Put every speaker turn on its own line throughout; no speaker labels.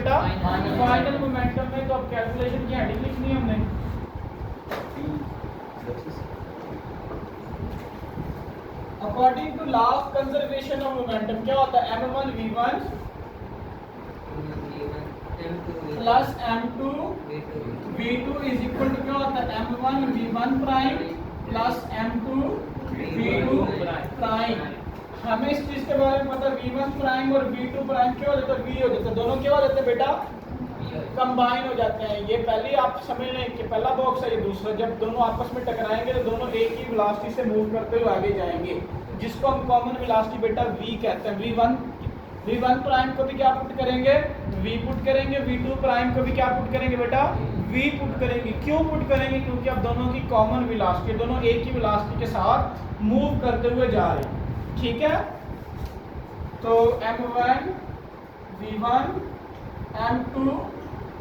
बेटा final momentum में। तो अब कैलकुलेशन की हेडिंग लिखनी है हमने। According to law of conservation of momentum क्या होता है, m1 v1 plus m2 v2 is equal to क्या होता है, m1 v1 prime plus m2 v2 prime. हमें इस चीज के बारे में पता, v1 प्राइम और v2 प्राइम क्या हो जाता है, v हो जाता है, दोनों क्या हो जाते हैं बेटा, कंबाइन हो जाते हैं। ये पहले आप समझ लें कि पहला बॉक्स है, ये दूसरा। जब दोनों आपस में टकराएंगे तो दोनों एक ही वेलोसिटी से मूव करते हुए आगे जाएंगे, जिसको हम कॉमन वेलोसिटी बेटा v कहते हैं। v1 प्राइम को भी क्या पुट करेंगे, v पुट करेंगे, v2 प्राइम को भी क्या पुट करेंगे बेटा, v पुट करेंगे। क्यों पुट करेंगे, क्योंकि अब दोनों की कॉमन वेलोसिटी, दोनों एक ही वेलोसिटी के साथ मूव करते हुए जा रहे हैं। ठीक है, तो m1 v1 m2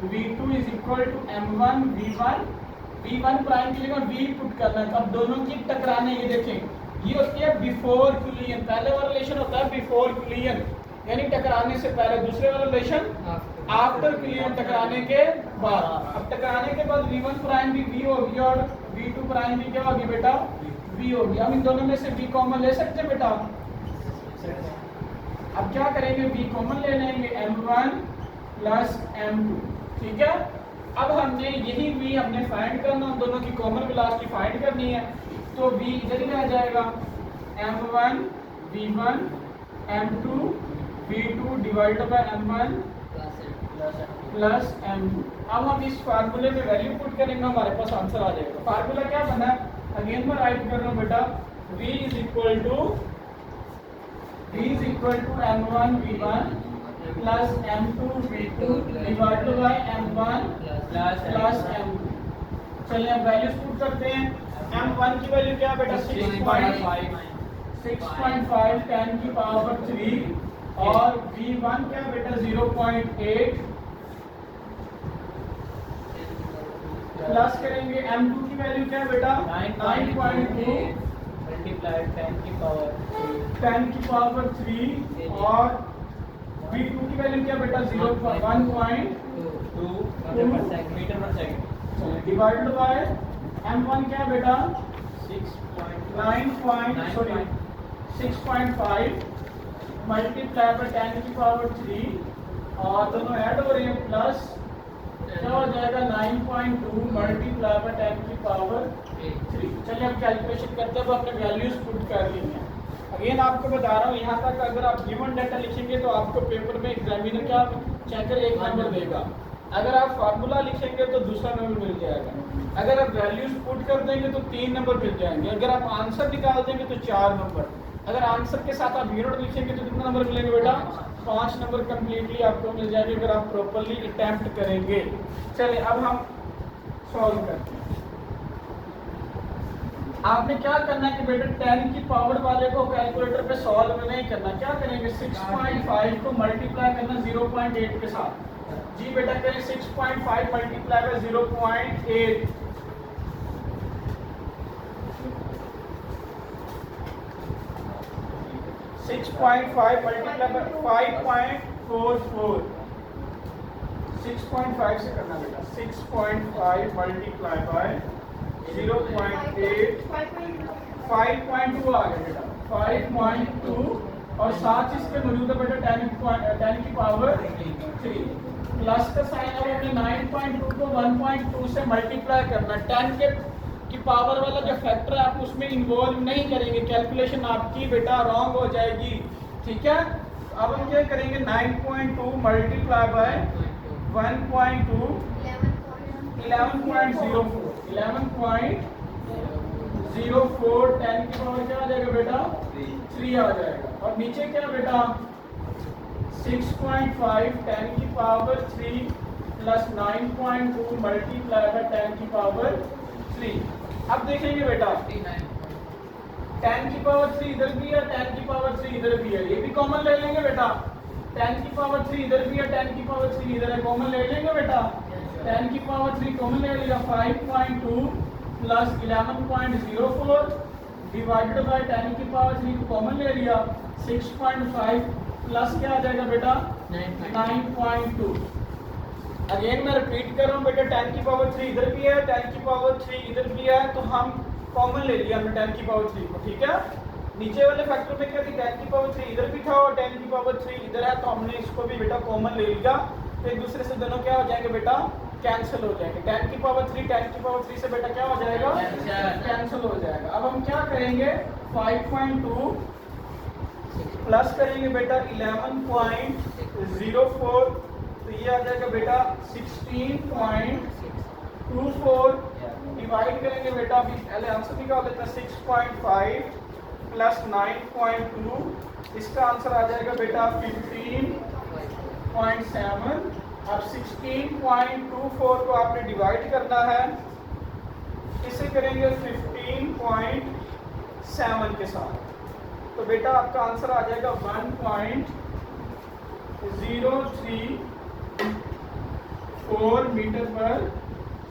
v2 is equal to m1 v1 prime के लिए v पुट करना है। अब दोनों की टकराने, ये देखें ये होती है बिफोर कोलिजन। पहले वाला रिलेशन होता है बिफोर कोलिजन, यानी टकराने से पहले। दूसरे वाला रिलेशन आफ्टर कोलिजन, टकराने के बाद। अब टकराने के बाद v1 प्राइम भी v होगी और v2 प्राइम भी क्या होगी बेटा, v होगी। हम इन दोनों में से v कॉमन ले सकते हैं बेटा। अब क्या करेंगे, v कॉमन ले लेंगे, m1 प्लस m2। ठीक है, अब हमने यही v हमने फाइंड करना, हम दोनों की कॉमन वेलोसिटी फाइंड करनी है। तो v इधर ही रह जाएगा, m1 v1 m2 v2 divided by m1 प्लस m2। अब हम इस फार्मूले में वैल्यू पुट करेंगे, हमारे पास आंसर आ जाएगा। फार्मूला क्या बना है, अगेन मैं राइट कर रहा हूँ बेटा, v is equal to m1 v1 plus m2 v2 divided by m1 प्लस m2। चलिए अब वैल्यूज पुट करते हैं। m1 की वैल्यू क्या बेटा, 6.5 10 की पावर 3 और v1 क्या बेटा 0.8 प्लस करेंगे m2 की वैल्यू क्या बेटा 9.2
मल्टीप्लाइड 10 की पावर
3 और v2 की वैल्यू क्या बेटा 1.2
मीटर पर सेकंड
डिवाइडेड बाय m1 क्या बेटा 6.5 मल्टीप्लाई बाय 10 की पावर 3 और दोनों ऐड हो रहे हैं, प्लस क्या हो जाएगा 9.2 मल्टीप्लाई बाय 10 की पावर 3। चलिए अब कैलकुलेशन करते हैं। अब आपने वैल्यूज पुट कर ली हैं। अगेन आपको बता रहा हूँ, यहाँ तक अगर आप गिवन डाटा लिखेंगे तो आपको पेपर में एग्जामिनर क्या चेकर 1 नंबर देगा। अगर आप फार्मूला लिखेंगे तो दूसरा नंबर मिल जाएगा। अगर आप वैल्यूज पुट कर देंगे तो 3 नंबर मिल जाएंगे। अगर आप आंसर निकाल देंगे तो 4 नंबर। अगर आंसर के साथ आप यूनिट लिखेंगे तो कितना नंबर मिलेंगे बेटा, 5 नंबर कम्प्लीटली आपको मिल जाएंगे अगर आप प्रॉपरली अटेम्प्ट करेंगे। चलिए अब हम सॉल्व करते हैं। आपने क्या करना है कि बेटा 10 की पावर वाले को कैलकुलेटर पे सॉल्व नहीं करना। क्या करेंगे, 6.5 को मल्टीप्लाई करना 0.8 के साथ। जी बेटा करें, 6.5 मल्टीप्लाई बाय 0.8 6.5 मल्टीप्लाई बाय 5.44 6.5 से करना बेटा। 6.5 मल्टीप्लाई बाय 0.8 5.2 आ गया बेटा, 5.2 और साथ इसके मौजूद है बेटा 10 की पावर 3 प्लस का साइन। अब हमने 9.2 को 1.2 से मल्टीप्लाई करना। 10 की पावर वाला जो फैक्टर है आप उसमें इन्वॉल्व नहीं करेंगे, कैलकुलेशन आपकी बेटा रॉन्ग हो जाएगी। ठीक है, अब हम क्या करेंगे, 9.2 मल्टीप्लाई बाय 1.2 11.04 10 की पावर क्या आ जाएगा बेटा 3 आ जाएगा। और नीचे क्या बेटा 6.5 10 की पावर 3 प्लस 9.2 मल्टीप्लाई बाय 10 की पावर 3। अब देखेंगे बेटा 10 की पावर 3 इधर भी है, 10 की पावर 3 इधर भी है, ये भी कॉमन ले लेंगे बेटा। 10 की पावर 3 इधर भी है, 10 की पावर 3 इधर है, कॉमन ले लेंगे बेटा। 10 की पावर 3 कॉमन ले लिया, 5.2 प्लस 11.04 डिवाइडेड बाय 10 की पावर 3 कॉमन ले लिया, 6.5 प्लस क्या आ जाएगा बेटा 9.2 अगेन मैं रिपीट कर रहा हूँ बेटा, 10 की पावर 3 इधर भी है, 10 की पावर 3 इधर भी है, तो हम कॉमन ले लिया हमने 10 की पावर 3 को, ठीक है। नीचे वाले फैक्टर में क्या थी, 10 की पावर 3 इधर भी था और 10 की पावर 3 इधर है, तो हमने इसको भी बेटा कॉमन ले लिया, तो एक दूसरे से दोनों क्या हो जाएंगे बेटा, कैंसिल हो जाएंगे। 10 की पावर 3 10 की पावर 3 से बेटा क्या हो जाएगा, कैंसिल हो जाएगा। अब हम क्या करेंगे, 5.2 प्लस करेंगे बेटा 11.04, तो ये आ जाएगा बेटा 16.24, डिवाइड करेंगे बेटा, अभी पहले आंसर निकाल लेते हैं, 6.5 प्लस 9.2, इसका आंसर आ जाएगा बेटा 15.7। अब 16.24 को आपने डिवाइड करना है, इसे करेंगे 15.7 के साथ, तो बेटा आपका आंसर आ जाएगा 1.034 मीटर पर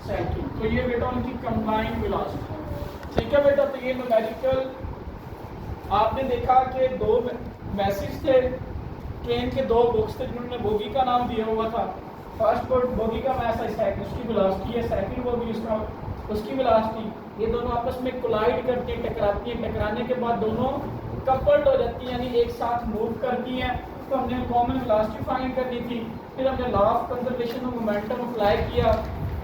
सेकंड। तो ये बेटा उनकी कंबाइंड वेलोसिटी, ठीक है बेटा। तो ये न्यूमेरिकल आपने देखा कि दो मैसेज थे, ट्रेन के दो बॉक्स थे जिन्होंने बोगी का नाम दिया हुआ था। फर्स्ट बोगी का मैस है, उसकी वेलोसिटी है, सेकंड बोगी उसकी वेलोसिटी, ये दोनों आपस में कोलाइड करती हैं, टकराती हैं, टकराने के बाद दोनों कपल्ड हो जाती हैं, यानी एक साथ मूव करती हैं, तो हमने कॉमन वेलोसिटी फाइंड करनी थी। फिर हमने law of conservation of momentum apply किया,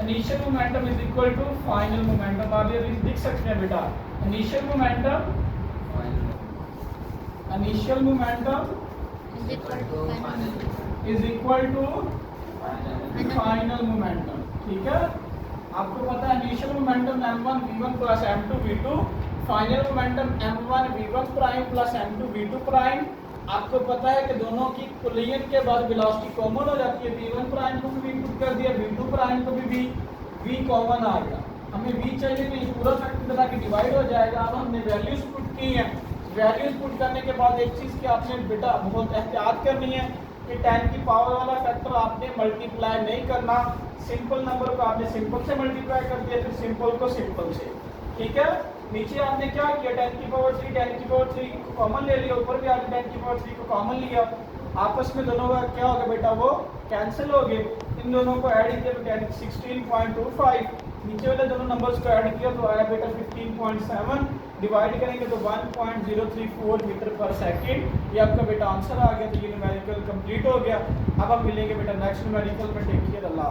initial momentum is equal to final momentum. आप ये लिख सकते हैं बेटा, initial momentum is equal to final momentum, ठीक है। आपको पता है initial momentum m1 v1 plus m2 v2, final momentum m1 v1 prime plus m2 v2 prime. आपको पता है कि दोनों की कोलिजन के बाद वेलोसिटी कॉमन हो जाती है, v1 प्राइम को भी पुट कर दिया, v2 प्राइम को भी v कॉमन आ गया। हमें v चाहिए तो ये पूरा फैक्टर तरह की डिवाइड हो जाएगा। अब हमने वैल्यूज पुट की हैं, वैल्यूज पुट करने के बाद एक चीज़ की आपने बेटा बहुत एहतियात करनी है कि 10 की पावर वाला फैक्टर आपने मल्टीप्लाई नहीं करना, सिंपल नंबर को आपने सिंपल से मल्टीप्लाई कर दिया, फिर सिंपल को सिंपल से, ठीक है। नीचे आपने क्या किया, 10 की पावर 3 10 की पावर 3 को कॉमन ले लिया, ऊपर भी आपने 10 की पावर 3 को कॉमन लिया, आपस में दोनों का क्या होगा बेटा, वो कैंसिल हो गए। इन दोनों को ऐड किया तो 16.25, नीचे वाले दोनों नंबर्स को ऐड किया तो आया बेटा 15.7, डिवाइड करेंगे तो 1.034 मीटर पर सेकंड। ये आपका बेटा आंसर आ गया। तो ये न्यूमेरिकल कंप्लीट हो गया। अब हम मिलेंगे बेटा नेक्स्ट न्यूमेरिकल में। टेक केयर, अल्लाह।